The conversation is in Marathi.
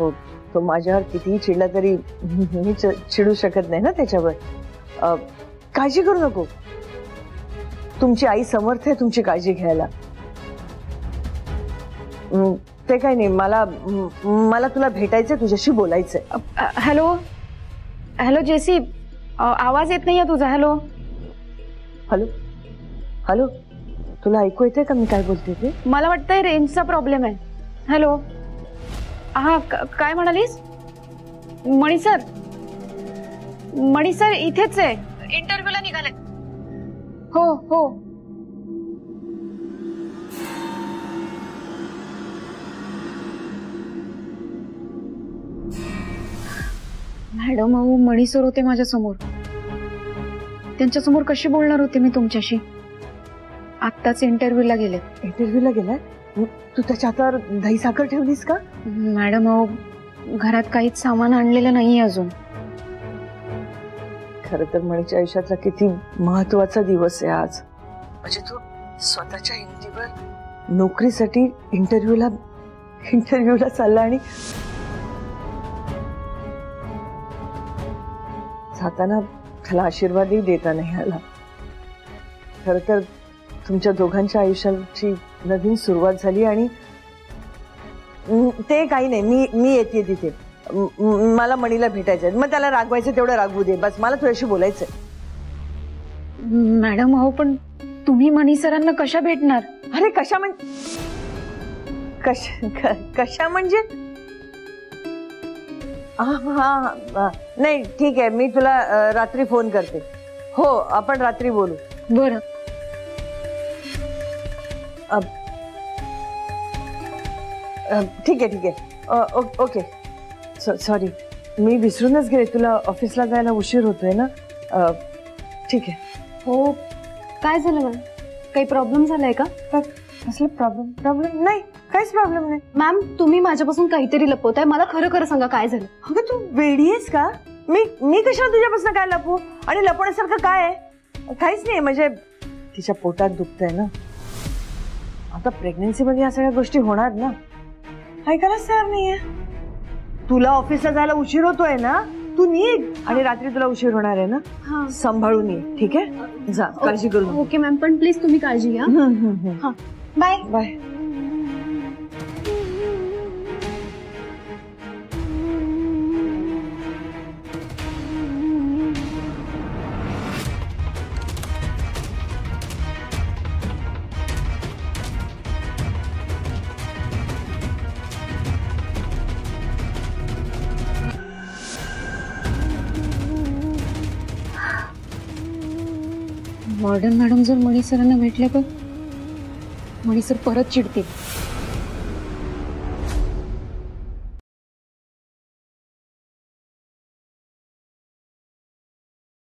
हो, तो माझ्यावर कितीही चिडला तरी मी चिडू शकत नाही ना त्याच्यावर. काळजी करू नको, तुमची आई समर्थ आहे तुमची काळजी घ्यायला. ते काही नाही, मला तुला भेटायचंय, तुझ्याशी बोलायचंय. हॅलो हॅलो जेसी, आवाज येत नाहीये तुझा. हॅलो हॅलो हॅलो, तुला ऐकू येते का मी काय बोलते ते? मला वाटतंय रेंजचा प्रॉब्लेम आहे. हॅलो, हा काय म्हणालीस? मणी सर इथेच आहे, इंटरव्ह्यूला निघाले. हो हो. मॅडम, अहो मणी सर होते माझ्या समोर, त्यांच्या समोर कशी बोलणार होते मी तुमच्याशी? आत्ताच इंटरव्ह्यूला गेले. इंटरव्ह्यूला गेलाय? तू त्याच्या हातावर दही साखर ठेवलीस का? मॅडम, अहो घरात काहीच सामान आणलेलं नाहीये अजून. खरं तर मणीच्या आयुष्यातला किती महत्वाचा दिवस आहे आज. म्हणजे तू स्वतःच्या हिमतीवर नोकरीसाठी इंटरव्ह्यूला चालला आणि जाताना त्याला आशीर्वादही देता नाही आला. खरं तर तुमच्या दोघांच्या आयुष्याची नवीन सुरुवात झाली आणि ते काही नाही, मी येते तिथे. मला मणीला भेटायचंय, मग त्याला रागवायचं तेवढं रागवू दे, बस मला तुझ्याशी बोलायचंय. मॅडम, अहो पण तुम्ही मणी सरांना कशा भेटणार? अरे कशा म्हणजे हा नाही ठीक आहे, मी तुला रात्री फोन करते. हो, आपण रात्री बोलू. बरं. ठीक आहे. ओके. सॉरी, मी विसरूनच गेले, तुला ऑफिसला जायला उशीर होतोय ना. ठीक आहे. हो, काय झालं मॅम? काही प्रॉब्लेम झालाय का? कसला प्रॉब्लेम नाही, काहीच प्रॉब्लेम नाही. मॅम, तुम्ही माझ्यापासून काहीतरी लपवताय, मला खरं खरं सांगा, काय झालं? अगं तू वेडी आहेस का? मी कशाला तुझ्यापासून काय लपवू? आणि लपवण्यासारखं काय आहे? काहीच नाही, म्हणजे तिच्या पोटात दुखतंय ना. आता प्रेग्नन्सी मध्ये या सगळ्या गोष्टी होणार ना. ऐकायलाच तयार नाहीये. तुला ऑफिसला जायला उशीर होतोय ना, तू निघ. आणि रात्री तुला उशीर होणार आहे ना, सांभाळून ये. ठीक आहे, जा, काळजी करू नको. ओके मॅम, पण प्लीज तुम्ही काळजी घ्या. Bye bye. वॉर्डन मॅडम जर मणी सरांना भेटले तर मणी सर परत चिडतील.